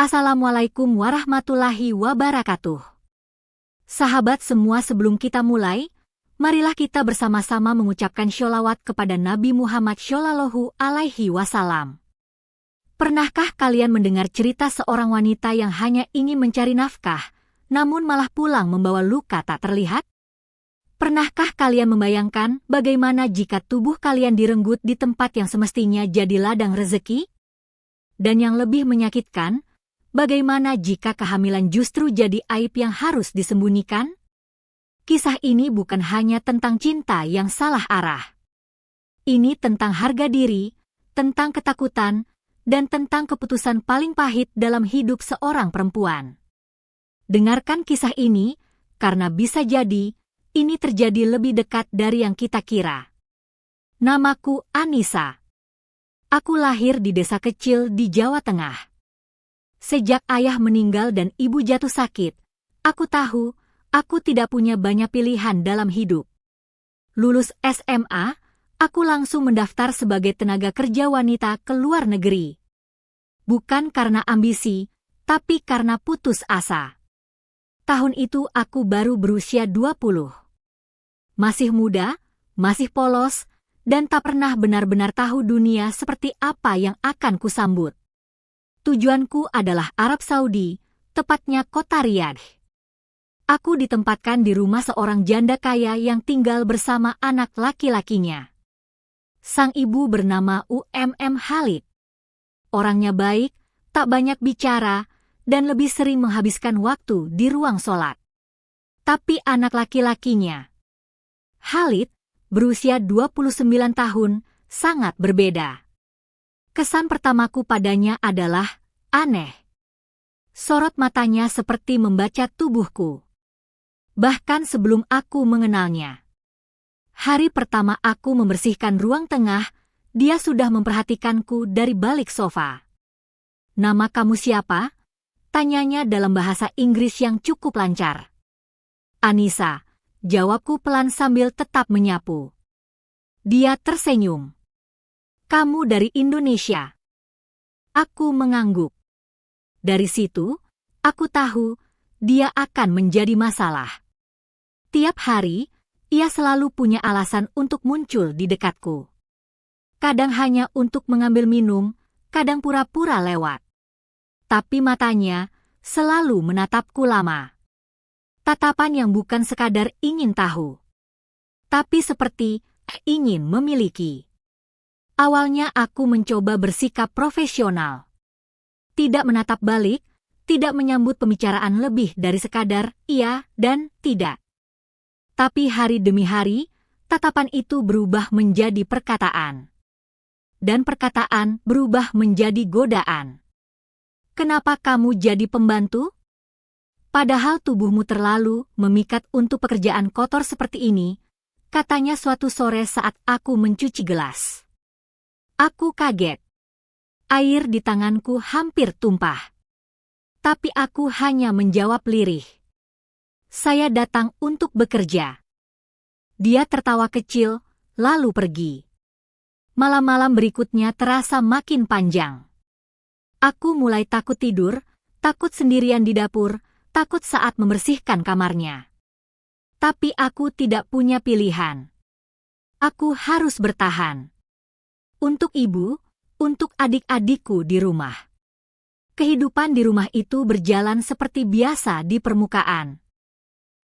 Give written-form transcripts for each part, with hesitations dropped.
Assalamualaikum warahmatullahi wabarakatuh. Sahabat semua, sebelum kita mulai, marilah kita bersama-sama mengucapkan sholawat kepada Nabi Muhammad Shallallahu Alaihi Wasallam. Pernahkah kalian mendengar cerita seorang wanita yang hanya ingin mencari nafkah, namun malah pulang membawa luka tak terlihat? Pernahkah kalian membayangkan bagaimana jika tubuh kalian direnggut di tempat yang semestinya jadi ladang rezeki? Dan yang lebih menyakitkan, bagaimana jika kehamilan justru jadi aib yang harus disembunyikan? Kisah ini bukan hanya tentang cinta yang salah arah. Ini tentang harga diri, tentang ketakutan, dan tentang keputusan paling pahit dalam hidup seorang perempuan. Dengarkan kisah ini, karena bisa jadi ini terjadi lebih dekat dari yang kita kira. Namaku Anissa. Aku lahir di desa kecil di Jawa Tengah. Sejak ayah meninggal dan ibu jatuh sakit, aku tahu aku tidak punya banyak pilihan dalam hidup. Lulus SMA, aku langsung mendaftar sebagai tenaga kerja wanita ke luar negeri. Bukan karena ambisi, tapi karena putus asa. Tahun itu aku baru berusia 20. Masih muda, masih polos, dan tak pernah benar-benar tahu dunia seperti apa yang akan kusambut. Tujuanku adalah Arab Saudi, tepatnya kota Riyadh. Aku ditempatkan di rumah seorang janda kaya yang tinggal bersama anak laki-lakinya. Sang ibu bernama Khalid. Orangnya baik, tak banyak bicara, dan lebih sering menghabiskan waktu di ruang sholat. Tapi anak laki-lakinya, Khalid, berusia 29 tahun, sangat berbeda. Kesan pertamaku padanya adalah aneh. Sorot matanya seperti membaca tubuhku. Bahkan sebelum aku mengenalnya. Hari pertama aku membersihkan ruang tengah, dia sudah memperhatikanku dari balik sofa. "Nama kamu siapa?" tanyanya dalam bahasa Inggris yang cukup lancar. "Anissa," jawabku pelan sambil tetap menyapu. Dia tersenyum. "Kamu dari Indonesia?" Aku mengangguk. Dari situ, aku tahu dia akan menjadi masalah. Tiap hari, ia selalu punya alasan untuk muncul di dekatku. Kadang hanya untuk mengambil minum, kadang pura-pura lewat. Tapi matanya selalu menatapku lama. Tatapan yang bukan sekadar ingin tahu, tapi seperti ingin memiliki. Awalnya aku mencoba bersikap profesional. Tidak menatap balik, tidak menyambut pembicaraan lebih dari sekadar iya dan tidak. Tapi hari demi hari, tatapan itu berubah menjadi perkataan. Dan perkataan berubah menjadi godaan. "Kenapa kamu jadi pembantu? Padahal tubuhmu terlalu memikat untuk pekerjaan kotor seperti ini," katanya suatu sore saat aku mencuci gelas. Aku kaget. Air di tanganku hampir tumpah. Tapi aku hanya menjawab lirih. "Saya datang untuk bekerja." Dia tertawa kecil, lalu pergi. Malam-malam berikutnya terasa makin panjang. Aku mulai takut tidur, takut sendirian di dapur, takut saat membersihkan kamarnya. Tapi aku tidak punya pilihan. Aku harus bertahan. Untuk ibu, untuk adik-adikku di rumah. Kehidupan di rumah itu berjalan seperti biasa di permukaan.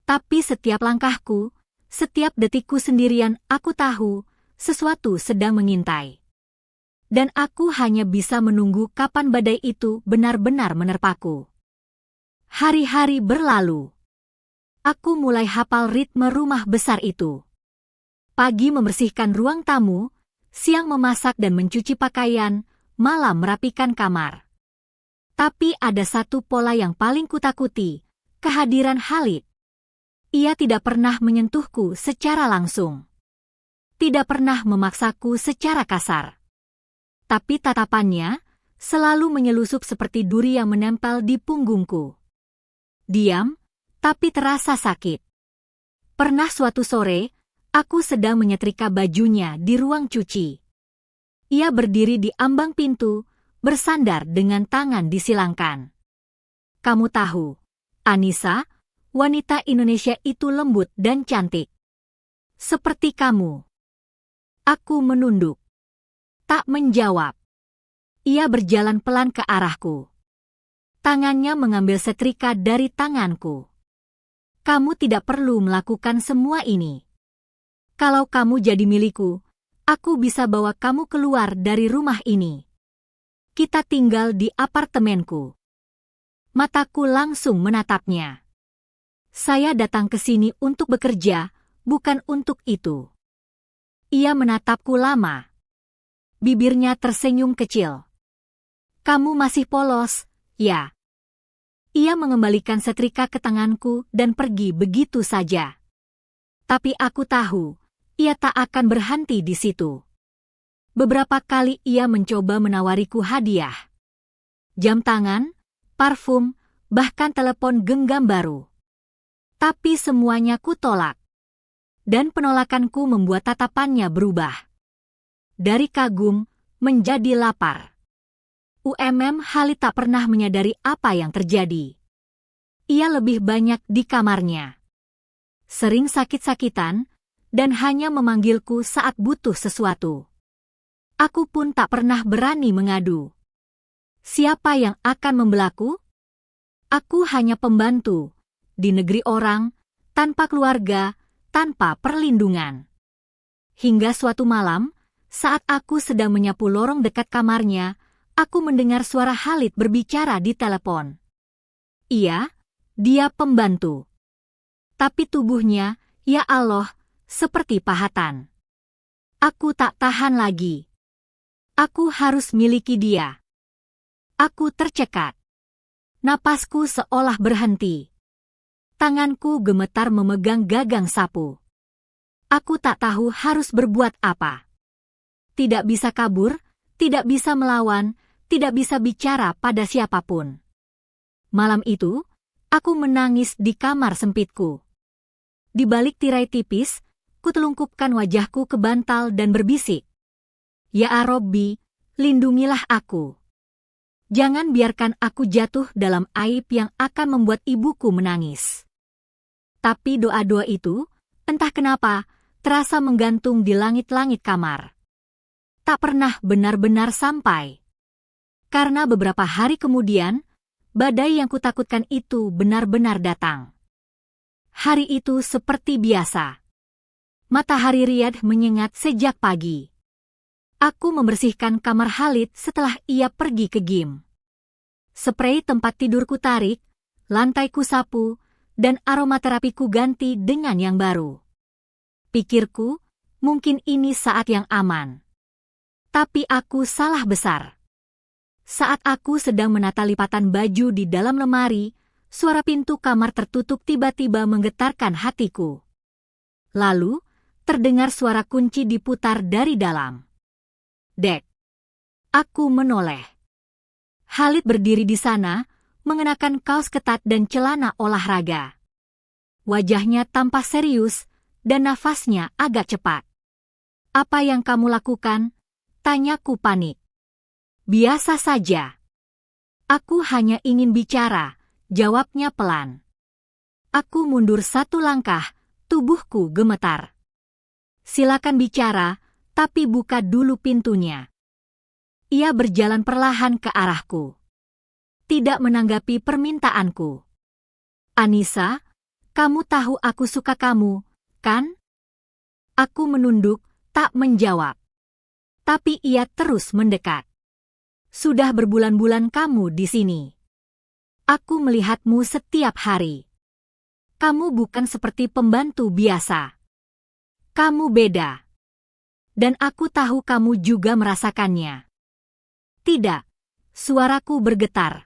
Tapi setiap langkahku, setiap detikku sendirian, aku tahu sesuatu sedang mengintai. Dan aku hanya bisa menunggu kapan badai itu benar-benar menerpaku. Hari-hari berlalu. Aku mulai hafal ritme rumah besar itu. Pagi membersihkan ruang tamu, siang memasak dan mencuci pakaian, malam merapikan kamar. Tapi ada satu pola yang paling kutakuti, kehadiran Khalid. Ia tidak pernah menyentuhku secara langsung. Tidak pernah memaksaku secara kasar. Tapi tatapannya selalu menyelusup seperti duri yang menempel di punggungku. Diam, tapi terasa sakit. Pernah suatu sore, aku sedang menyetrika bajunya di ruang cuci. Ia berdiri di ambang pintu, bersandar dengan tangan disilangkan. Kamu tahu, Anissa, wanita Indonesia itu lembut dan cantik. Seperti kamu. Aku menunduk. Tak menjawab. Ia berjalan pelan ke arahku. Tangannya mengambil setrika dari tanganku. Kamu tidak perlu melakukan semua ini. Kalau kamu jadi milikku, aku bisa bawa kamu keluar dari rumah ini. Kita tinggal di apartemenku. Mataku langsung menatapnya. Saya datang ke sini untuk bekerja, bukan untuk itu. Ia menatapku lama. Bibirnya tersenyum kecil. Kamu masih polos, ya? Ia mengembalikan setrika ke tanganku dan pergi begitu saja. Tapi aku tahu, ia tak akan berhenti di situ. Beberapa kali ia mencoba menawariku hadiah. Jam tangan, parfum, bahkan telepon genggam baru. Tapi semuanya kutolak. Dan penolakanku membuat tatapannya berubah. Dari kagum, menjadi lapar. Khalid tak pernah menyadari apa yang terjadi. Ia lebih banyak di kamarnya. Sering sakit-sakitan, dan hanya memanggilku saat butuh sesuatu. Aku pun tak pernah berani mengadu. Siapa yang akan membelaku? Aku hanya pembantu, di negeri orang, tanpa keluarga, tanpa perlindungan. Hingga suatu malam, saat aku sedang menyapu lorong dekat kamarnya, aku mendengar suara Khalid berbicara di telepon. Iya, dia pembantu. Tapi tubuhnya, ya Allah, seperti pahatan. Aku tak tahan lagi. Aku harus miliki dia. Aku tercekat. Napasku seolah berhenti. Tanganku gemetar memegang gagang sapu. Aku tak tahu harus berbuat apa. Tidak bisa kabur, tidak bisa melawan, tidak bisa bicara pada siapapun. Malam itu, aku menangis di kamar sempitku. Di balik tirai tipis, kutelungkupkan wajahku ke bantal dan berbisik. Ya Robbi, lindungilah aku. Jangan biarkan aku jatuh dalam aib yang akan membuat ibuku menangis. Tapi doa-doa itu, entah kenapa, terasa menggantung di langit-langit kamar. Tak pernah benar-benar sampai. Karena beberapa hari kemudian, badai yang kutakutkan itu benar-benar datang. Hari itu seperti biasa. Matahari Riyadh menyengat sejak pagi. Aku membersihkan kamar Khalid setelah ia pergi ke gym. Sprei tempat tidurku tarik, lantai ku sapu, dan aromaterapi ku ganti dengan yang baru. Pikirku, mungkin ini saat yang aman. Tapi aku salah besar. Saat aku sedang menata lipatan baju di dalam lemari, suara pintu kamar tertutup tiba-tiba menggetarkan hatiku. Lalu, terdengar suara kunci diputar dari dalam. Dek. Aku menoleh. Khalid berdiri di sana, mengenakan kaos ketat dan celana olahraga. Wajahnya tampak serius, dan nafasnya agak cepat. Apa yang kamu lakukan? Tanyaku panik. Biasa saja. Aku hanya ingin bicara, jawabnya pelan. Aku mundur satu langkah, tubuhku gemetar. Silakan bicara, tapi buka dulu pintunya. Ia berjalan perlahan ke arahku. Tidak menanggapi permintaanku. Anissa, kamu tahu aku suka kamu, kan? Aku menunduk, tak menjawab. Tapi ia terus mendekat. Sudah berbulan-bulan kamu di sini. Aku melihatmu setiap hari. Kamu bukan seperti pembantu biasa. Kamu beda. Dan aku tahu kamu juga merasakannya. Tidak, suaraku bergetar.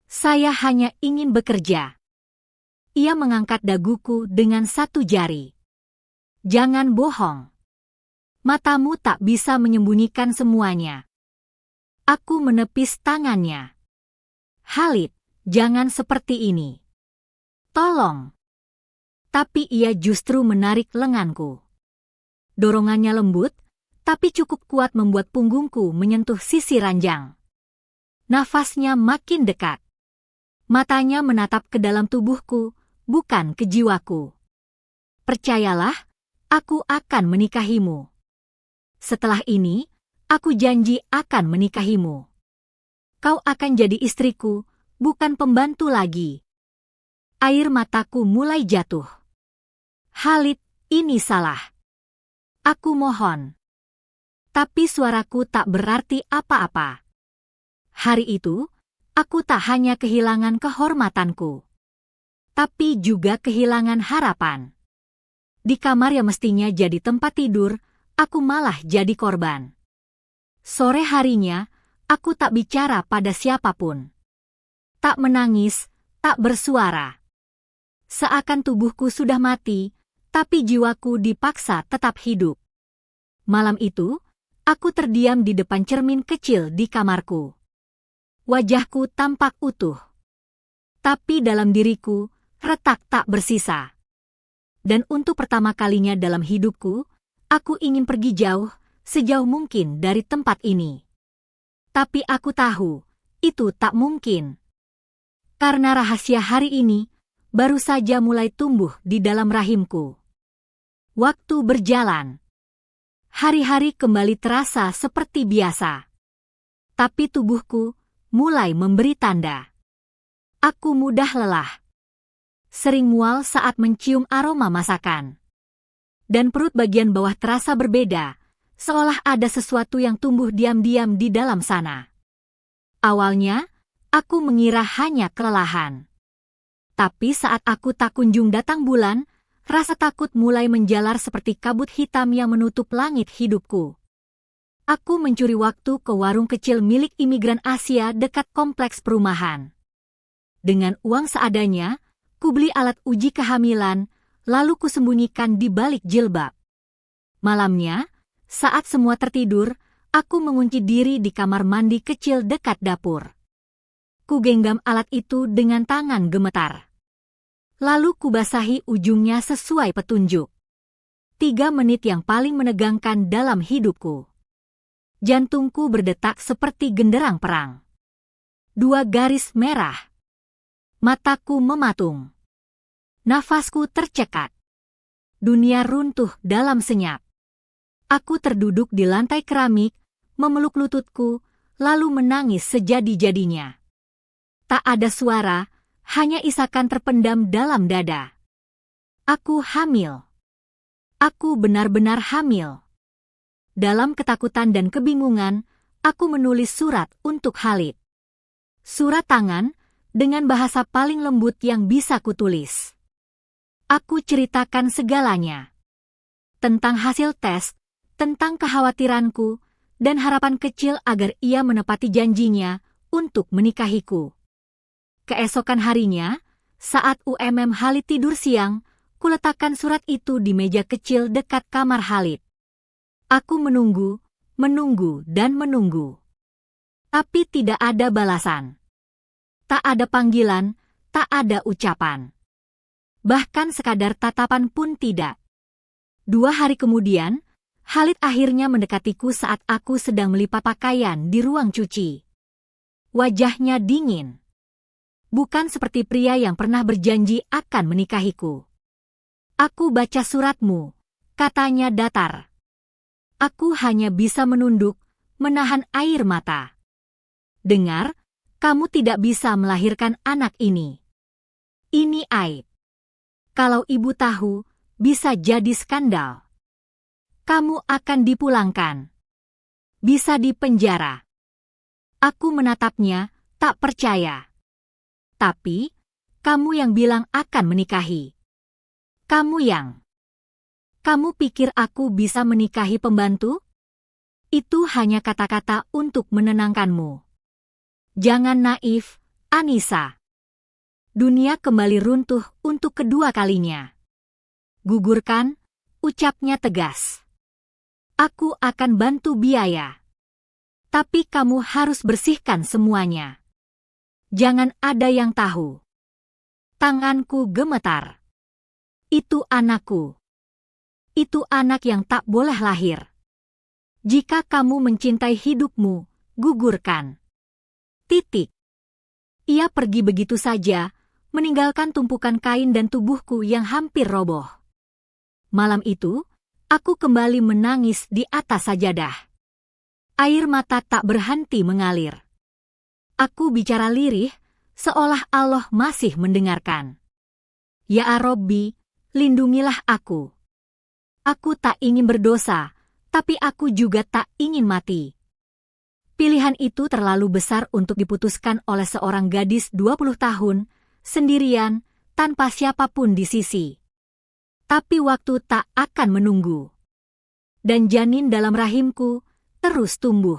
Saya hanya ingin bekerja. Ia mengangkat daguku dengan satu jari. Jangan bohong. Matamu tak bisa menyembunyikan semuanya. Aku menepis tangannya. Khalid, jangan seperti ini. Tolong. Tapi ia justru menarik lenganku. Dorongannya lembut, tapi cukup kuat membuat punggungku menyentuh sisi ranjang. Nafasnya makin dekat. Matanya menatap ke dalam tubuhku, bukan ke jiwaku. Percayalah, aku akan menikahimu. Setelah ini, aku janji akan menikahimu. Kau akan jadi istriku, bukan pembantu lagi. Air mataku mulai jatuh. Khalid, ini salah. Aku mohon. Tapi suaraku tak berarti apa-apa. Hari itu, aku tak hanya kehilangan kehormatanku, tapi juga kehilangan harapan. Di kamar yang mestinya jadi tempat tidur, aku malah jadi korban. Sore harinya, aku tak bicara pada siapapun. Tak menangis, tak bersuara. Seakan tubuhku sudah mati, tapi jiwaku dipaksa tetap hidup. Malam itu, aku terdiam di depan cermin kecil di kamarku. Wajahku tampak utuh. Tapi dalam diriku, retak tak bersisa. Dan untuk pertama kalinya dalam hidupku, aku ingin pergi jauh, sejauh mungkin dari tempat ini. Tapi aku tahu, itu tak mungkin. Karena rahasia hari ini, baru saja mulai tumbuh di dalam rahimku. Waktu berjalan. Hari-hari kembali terasa seperti biasa. Tapi tubuhku mulai memberi tanda. Aku mudah lelah. Sering mual saat mencium aroma masakan. Dan perut bagian bawah terasa berbeda, seolah ada sesuatu yang tumbuh diam-diam di dalam sana. Awalnya, aku mengira hanya kelelahan. Tapi saat aku tak kunjung datang bulan, rasa takut mulai menjalar seperti kabut hitam yang menutup langit hidupku. Aku mencuri waktu ke warung kecil milik imigran Asia dekat kompleks perumahan. Dengan uang seadanya, kubeli alat uji kehamilan, lalu kusembunyikan di balik jilbab. Malamnya, saat semua tertidur, aku mengunci diri di kamar mandi kecil dekat dapur. Kugenggam alat itu dengan tangan gemetar. Lalu kubasahi ujungnya sesuai petunjuk. 3 menit yang paling menegangkan dalam hidupku. Jantungku berdetak seperti genderang perang. 2 garis merah. Mataku mematung. Nafasku tercekat. Dunia runtuh dalam senyap. Aku terduduk di lantai keramik, memeluk lututku, lalu menangis sejadi-jadinya. Tak ada suara, hanya isakan terpendam dalam dada. Aku hamil. Aku benar-benar hamil. Dalam ketakutan dan kebingungan, aku menulis surat untuk Khalid. Surat tangan, dengan bahasa paling lembut yang bisa kutulis. Aku ceritakan segalanya. Tentang hasil tes, tentang kekhawatiranku, dan harapan kecil agar ia menepati janjinya untuk menikahiku. Keesokan harinya, saat Khalid tidur siang, kuletakkan surat itu di meja kecil dekat kamar Khalid. Aku menunggu, dan menunggu. Tapi tidak ada balasan. Tak ada panggilan, tak ada ucapan. Bahkan sekadar tatapan pun tidak. 2 hari kemudian, Khalid akhirnya mendekatiku saat aku sedang melipat pakaian di ruang cuci. Wajahnya dingin. Bukan seperti pria yang pernah berjanji akan menikahiku. Aku baca suratmu, katanya datar. Aku hanya bisa menunduk, menahan air mata. Dengar, kamu tidak bisa melahirkan anak ini. Ini aib. Kalau ibu tahu, bisa jadi skandal. Kamu akan dipulangkan. Bisa dipenjara. Aku menatapnya, tak percaya. Tapi, kamu yang bilang akan menikahi. Kamu pikir aku bisa menikahi pembantu? Itu hanya kata-kata untuk menenangkanmu. Jangan naif, Anissa. Dunia kembali runtuh untuk kedua kalinya. Gugurkan, ucapnya tegas. Aku akan bantu biaya. Tapi kamu harus bersihkan semuanya. Jangan ada yang tahu. Tanganku gemetar. Itu anakku. Itu anak yang tak boleh lahir. Jika kamu mencintai hidupmu, gugurkan. Titik. Ia pergi begitu saja, meninggalkan tumpukan kain dan tubuhku yang hampir roboh. Malam itu, aku kembali menangis di atas sajadah. Air mata tak berhenti mengalir. Aku bicara lirih, seolah Allah masih mendengarkan. Ya Rabbi, lindungilah aku. Aku tak ingin berdosa, tapi aku juga tak ingin mati. Pilihan itu terlalu besar untuk diputuskan oleh seorang gadis 20 tahun, sendirian, tanpa siapapun di sisi. Tapi waktu tak akan menunggu. Dan janin dalam rahimku terus tumbuh.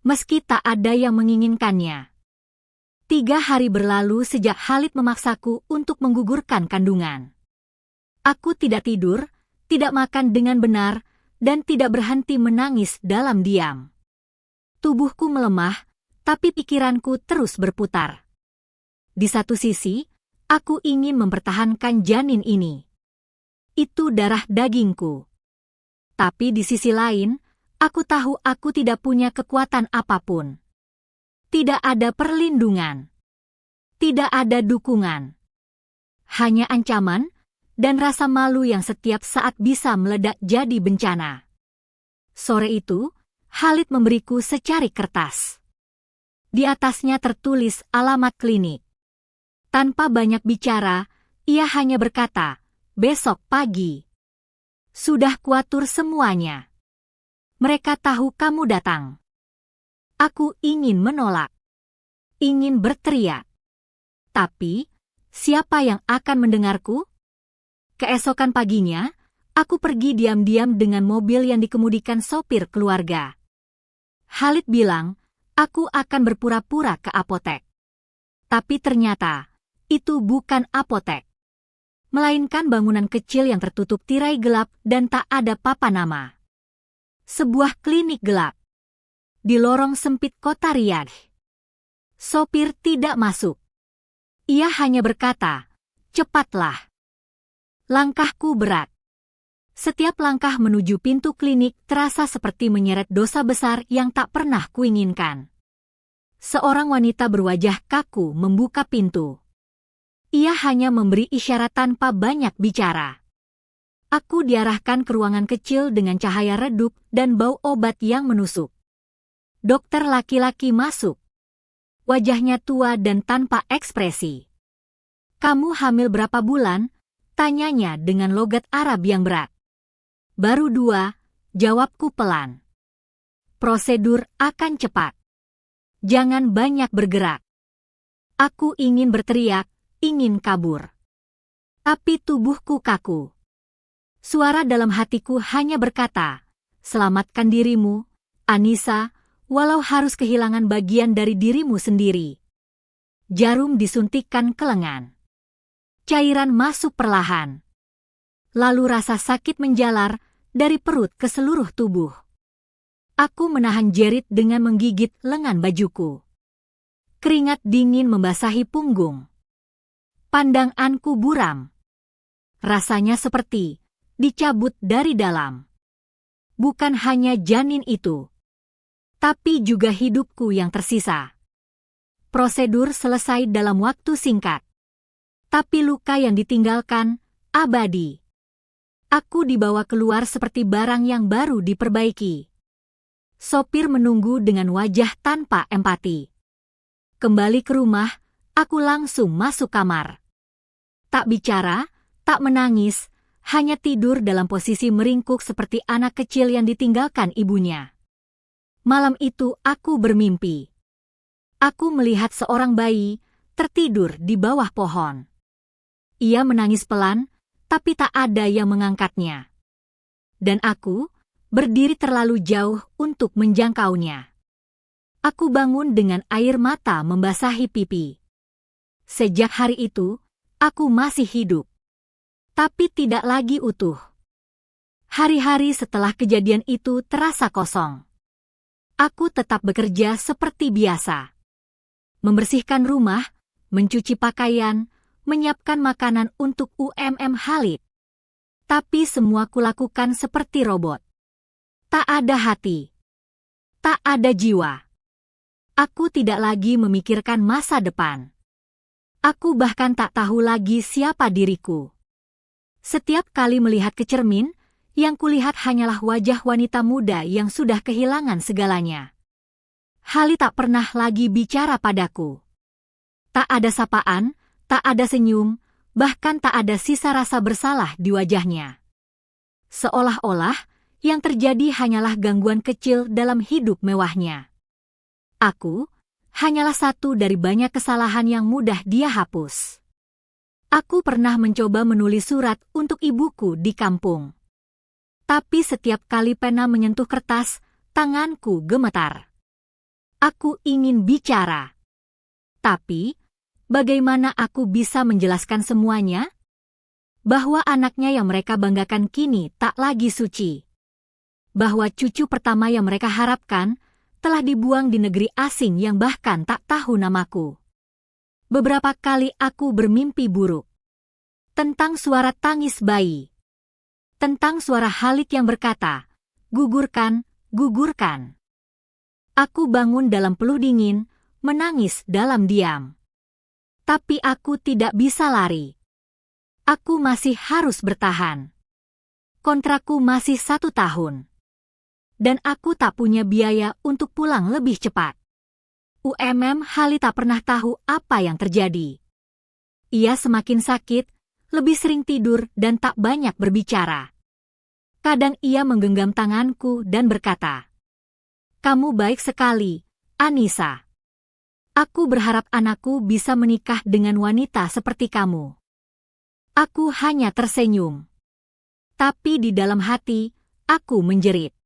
Meski tak ada yang menginginkannya. 3 hari berlalu sejak Khalid memaksaku untuk menggugurkan kandungan. Aku tidak tidur, tidak makan dengan benar, dan tidak berhenti menangis dalam diam. Tubuhku melemah, tapi pikiranku terus berputar. Di satu sisi, aku ingin mempertahankan janin ini. Itu darah dagingku. Tapi di sisi lain, aku tahu aku tidak punya kekuatan apapun. Tidak ada perlindungan. Tidak ada dukungan. Hanya ancaman dan rasa malu yang setiap saat bisa meledak jadi bencana. Sore itu, Khalid memberiku secari kertas. Di atasnya tertulis alamat klinik. Tanpa banyak bicara, ia hanya berkata, "Besok pagi." Sudah kuatur semuanya. Mereka tahu kamu datang. Aku ingin menolak. Ingin berteriak. Tapi, siapa yang akan mendengarku? Keesokan paginya, aku pergi diam-diam dengan mobil yang dikemudikan sopir keluarga. Khalid bilang, aku akan berpura-pura ke apotek. Tapi ternyata, itu bukan apotek. Melainkan bangunan kecil yang tertutup tirai gelap dan tak ada papan nama. Sebuah klinik gelap. Di lorong sempit kota Riyadh. Sopir tidak masuk. Ia hanya berkata, "Cepatlah." Langkahku berat. Setiap langkah menuju pintu klinik terasa seperti menyeret dosa besar yang tak pernah kuinginkan. Seorang wanita berwajah kaku membuka pintu. Ia hanya memberi isyarat tanpa banyak bicara. Aku diarahkan ke ruangan kecil dengan cahaya redup dan bau obat yang menusuk. Dokter laki-laki masuk. Wajahnya tua dan tanpa ekspresi. "Kamu hamil berapa bulan?" tanyanya dengan logat Arab yang berat. "Baru 2, jawabku pelan. "Prosedur akan cepat. Jangan banyak bergerak." Aku ingin berteriak, ingin kabur. Tapi tubuhku kaku. Suara dalam hatiku hanya berkata, "Selamatkan dirimu, Anissa, walau harus kehilangan bagian dari dirimu sendiri." Jarum disuntikkan ke lengan. Cairan masuk perlahan. Lalu rasa sakit menjalar dari perut ke seluruh tubuh. Aku menahan jerit dengan menggigit lengan bajuku. Keringat dingin membasahi punggung. Pandanganku buram. Rasanya seperti dicabut dari dalam. Bukan hanya janin itu, tapi juga hidupku yang tersisa. Prosedur selesai dalam waktu singkat. Tapi luka yang ditinggalkan, abadi. Aku dibawa keluar seperti barang yang baru diperbaiki. Sopir menunggu dengan wajah tanpa empati. Kembali ke rumah, aku langsung masuk kamar. Tak bicara, tak menangis, hanya tidur dalam posisi meringkuk seperti anak kecil yang ditinggalkan ibunya. Malam itu aku bermimpi. Aku melihat seorang bayi tertidur di bawah pohon. Ia menangis pelan, tapi tak ada yang mengangkatnya. Dan aku berdiri terlalu jauh untuk menjangkaunya. Aku bangun dengan air mata membasahi pipi. Sejak hari itu, aku masih hidup. Tapi tidak lagi utuh. Hari-hari setelah kejadian itu terasa kosong. Aku tetap bekerja seperti biasa. Membersihkan rumah, mencuci pakaian, menyiapkan makanan untuk Khalid. Tapi semua kulakukan seperti robot. Tak ada hati. Tak ada jiwa. Aku tidak lagi memikirkan masa depan. Aku bahkan tak tahu lagi siapa diriku. Setiap kali melihat ke cermin, yang kulihat hanyalah wajah wanita muda yang sudah kehilangan segalanya. Halid tak pernah lagi bicara padaku. Tak ada sapaan, tak ada senyum, bahkan tak ada sisa rasa bersalah di wajahnya. Seolah-olah yang terjadi hanyalah gangguan kecil dalam hidup mewahnya. Aku hanyalah satu dari banyak kesalahan yang mudah dia hapus. Aku pernah mencoba menulis surat untuk ibuku di kampung. Tapi setiap kali pena menyentuh kertas, tanganku gemetar. Aku ingin bicara. Tapi, bagaimana aku bisa menjelaskan semuanya? Bahwa anaknya yang mereka banggakan kini tak lagi suci. Bahwa cucu pertama yang mereka harapkan telah dibuang di negeri asing yang bahkan tak tahu namaku. Beberapa kali aku bermimpi buruk. Tentang suara tangis bayi. Tentang suara Halid yang berkata, "Gugurkan, gugurkan." Aku bangun dalam peluh dingin, menangis dalam diam. Tapi aku tidak bisa lari. Aku masih harus bertahan. Kontrakku masih 1 tahun. Dan aku tak punya biaya untuk pulang lebih cepat. Halid tak pernah tahu apa yang terjadi. Ia semakin sakit, lebih sering tidur dan tak banyak berbicara. Kadang ia menggenggam tanganku dan berkata, "Kamu baik sekali, Anissa. Aku berharap anakku bisa menikah dengan wanita seperti kamu." Aku hanya tersenyum. Tapi di dalam hati, aku menjerit.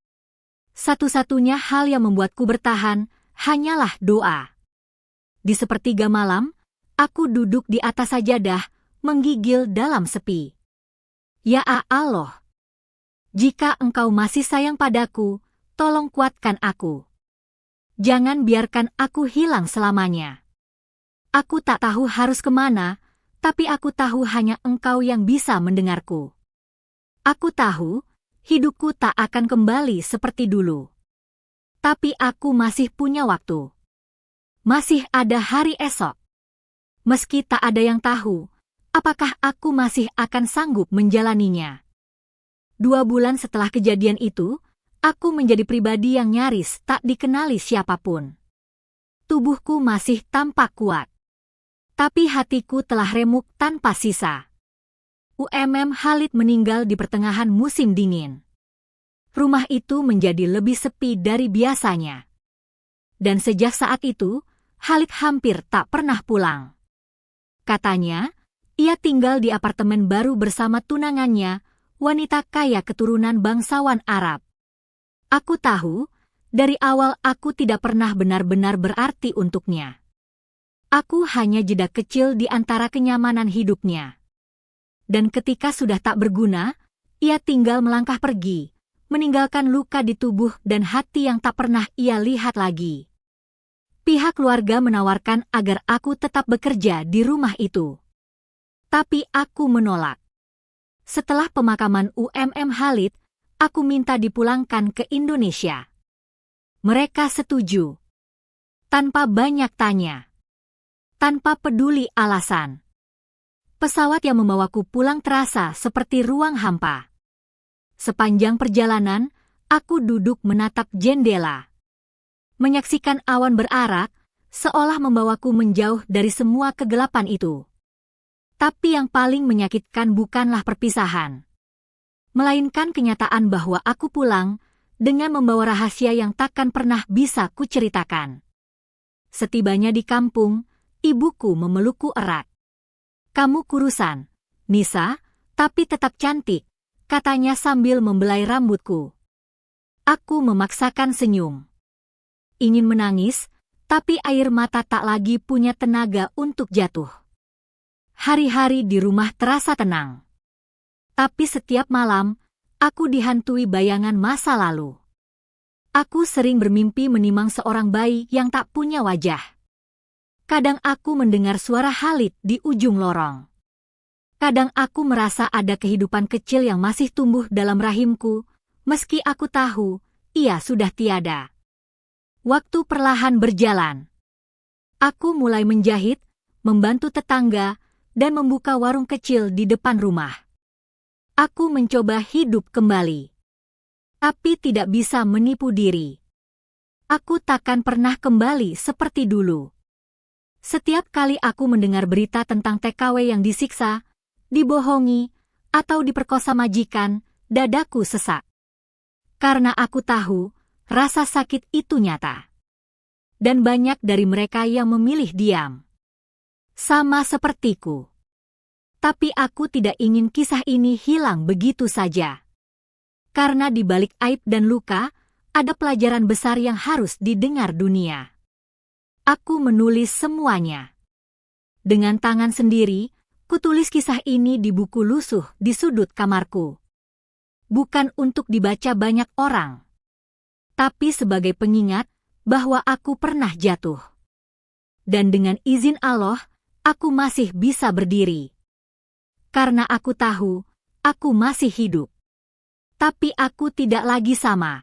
Satu-satunya hal yang membuatku bertahan hanyalah doa. Di sepertiga malam, aku duduk di atas sajadah, menggigil dalam sepi. Ya Allah, jika Engkau masih sayang padaku, tolong kuatkan aku. Jangan biarkan aku hilang selamanya. Aku tak tahu harus kemana, tapi aku tahu hanya Engkau yang bisa mendengarku. Aku tahu hidupku tak akan kembali seperti dulu. Tapi aku masih punya waktu. Masih ada hari esok. Meski tak ada yang tahu, apakah aku masih akan sanggup menjalaninya. 2 bulan setelah kejadian itu, aku menjadi pribadi yang nyaris tak dikenali siapapun. Tubuhku masih tampak kuat. Tapi hatiku telah remuk tanpa sisa. Halid meninggal di pertengahan musim dingin. Rumah itu menjadi lebih sepi dari biasanya. Dan sejak saat itu, Halid hampir tak pernah pulang. Katanya, ia tinggal di apartemen baru bersama tunangannya, wanita kaya keturunan bangsawan Arab. Aku tahu, dari awal aku tidak pernah benar-benar berarti untuknya. Aku hanya jeda kecil di antara kenyamanan hidupnya. Dan ketika sudah tak berguna, ia tinggal melangkah pergi, meninggalkan luka di tubuh dan hati yang tak pernah ia lihat lagi. Pihak keluarga menawarkan agar aku tetap bekerja di rumah itu. Tapi aku menolak. Setelah pemakaman Halid, aku minta dipulangkan ke Indonesia. Mereka setuju. Tanpa banyak tanya. Tanpa peduli alasan. Pesawat yang membawaku pulang terasa seperti ruang hampa. Sepanjang perjalanan, aku duduk menatap jendela. Menyaksikan awan berarak, seolah membawaku menjauh dari semua kegelapan itu. Tapi yang paling menyakitkan bukanlah perpisahan. Melainkan kenyataan bahwa aku pulang dengan membawa rahasia yang takkan pernah bisa kuceritakan. Setibanya di kampung, ibuku memelukku erat. "Kamu kurusan, Nisa, tapi tetap cantik," katanya sambil membelai rambutku. Aku memaksakan senyum. Ingin menangis, tapi air mata tak lagi punya tenaga untuk jatuh. Hari-hari di rumah terasa tenang. Tapi setiap malam, aku dihantui bayangan masa lalu. Aku sering bermimpi menimang seorang bayi yang tak punya wajah. Kadang aku mendengar suara Halid di ujung lorong. Kadang aku merasa ada kehidupan kecil yang masih tumbuh dalam rahimku, meski aku tahu ia sudah tiada. Waktu perlahan berjalan. Aku mulai menjahit, membantu tetangga, dan membuka warung kecil di depan rumah. Aku mencoba hidup kembali. Tapi tidak bisa menipu diri. Aku takkan pernah kembali seperti dulu. Setiap kali aku mendengar berita tentang TKW yang disiksa, dibohongi, atau diperkosa majikan, dadaku sesak. Karena aku tahu, rasa sakit itu nyata. Dan banyak dari mereka yang memilih diam. Sama sepertiku. Tapi aku tidak ingin kisah ini hilang begitu saja. Karena di balik aib dan luka, ada pelajaran besar yang harus didengar dunia. Aku menulis semuanya. Dengan tangan sendiri, kutulis kisah ini di buku lusuh di sudut kamarku. Bukan untuk dibaca banyak orang. Tapi sebagai pengingat bahwa aku pernah jatuh. Dan dengan izin Allah, aku masih bisa berdiri. Karena aku tahu, aku masih hidup. Tapi aku tidak lagi sama.